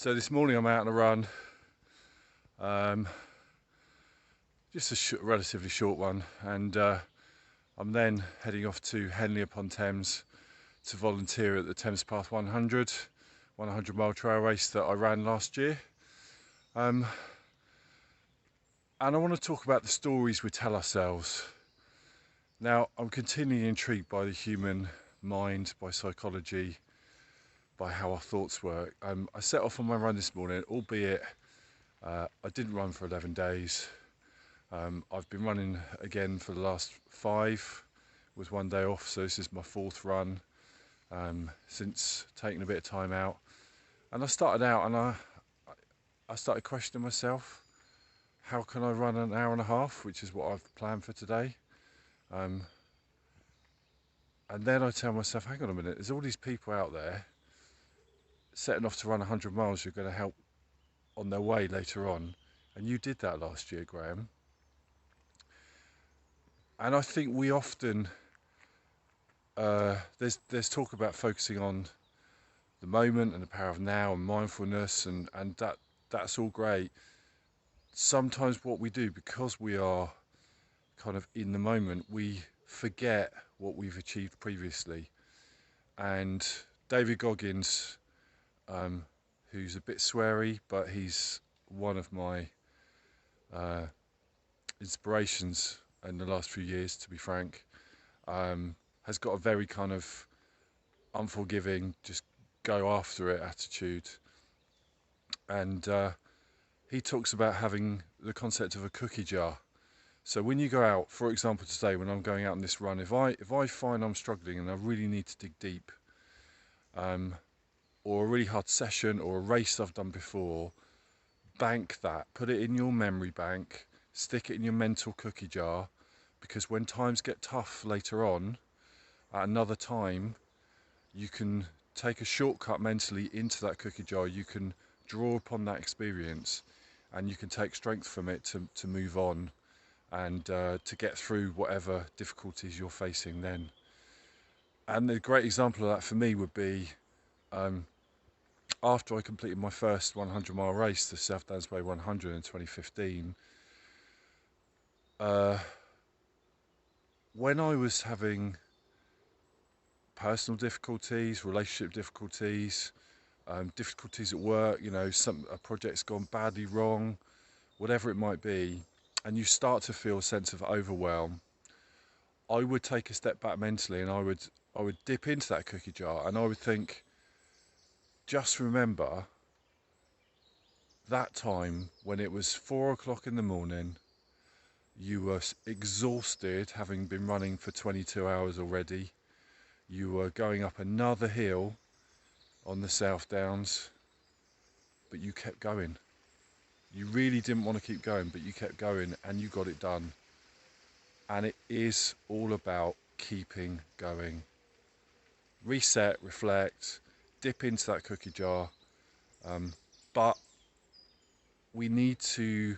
So this morning I'm out on a run, just a relatively short one, and I'm then heading off to Henley upon Thames to volunteer at the Thames Path 100 mile trail race that I ran last year. And I want to talk about the stories we tell ourselves. Now, I'm continually intrigued by the human mind, by psychology, by how our thoughts work. I set off on my run this morning, albeit I didn't run for 11 days. I've been running again for the last 5, with 1 day off, so this is my 4th run since taking a bit of time out. And I started out and I started questioning myself. How can I run an hour and a half, which is what I've planned for today? And then I tell myself, hang on a minute, there's all these people out there setting off to run 100 miles you're going to help on their way later on. And you did that last year, Graham. And I think we often, there's talk about focusing on the moment and the power of now and mindfulness, and that's all great. Sometimes what we do, because we are kind of in the moment, we forget what we've achieved previously. And David Goggins, who's a bit sweary, but he's one of my inspirations in the last few years, to be frank, has got a very kind of unforgiving, just go after it attitude. And he talks about having the concept of a cookie jar. So when you go out, for example today, when I'm going out on this run, if I find I'm struggling and I really need to dig deep, or a really hard session or a race I've done before, bank that, put it in your memory bank, stick it in your mental cookie jar, because when times get tough later on, at another time, you can take a shortcut mentally into that cookie jar. You can draw upon that experience and you can take strength from it to move on and to get through whatever difficulties you're facing then. And a great example of that for me would be after I completed my first 100 mile race, the South Downs Way 100 in 2015, when I was having personal difficulties, relationship difficulties, difficulties at work, a project's gone badly wrong, whatever it might be, and you start to feel a sense of overwhelm, I would take a step back mentally and I would dip into that cookie jar and I would think, just remember that time when it was 4 o'clock in the morning, you were exhausted, having been running for 22 hours already, you were going up another hill on the South Downs, but you kept going. You really didn't want to keep going, but you kept going and you got it done. And it is all about keeping going. Reset, reflect, dip into that cookie jar, but we need to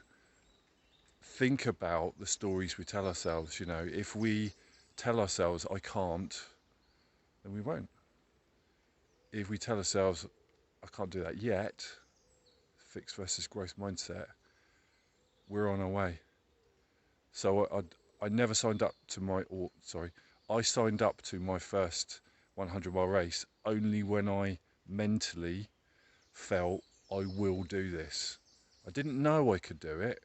think about the stories we tell ourselves. If we tell ourselves I can't, then we won't. If we tell ourselves I can't do that yet, fixed versus growth mindset, we're on our way. So I never signed up to I signed up to my first 100 mile race only when I mentally felt I will do this. I didn't know I could do it,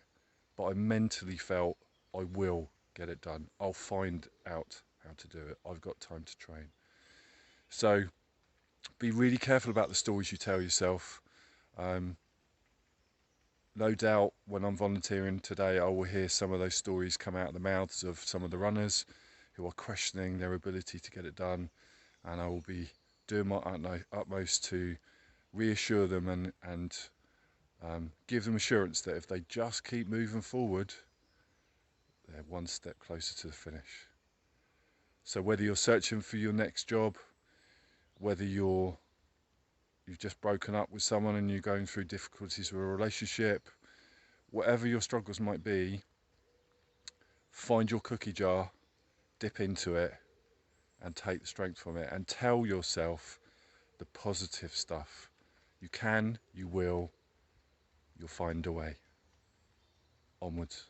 but I mentally felt I will get it done. I'll find out how to do it. I've got time to train. So be really careful about the stories you tell yourself. No doubt when I'm volunteering today, I will hear some of those stories come out of the mouths of some of the runners who are questioning their ability to get it done, and I will be doing my utmost to reassure them and give them assurance that if they just keep moving forward, they're one step closer to the finish. So whether you're searching for your next job, whether you've just broken up with someone and you're going through difficulties with a relationship, whatever your struggles might be, find your cookie jar, dip into it, and take the strength from it, and tell yourself the positive stuff. You can, you will, you'll find a way. Onwards.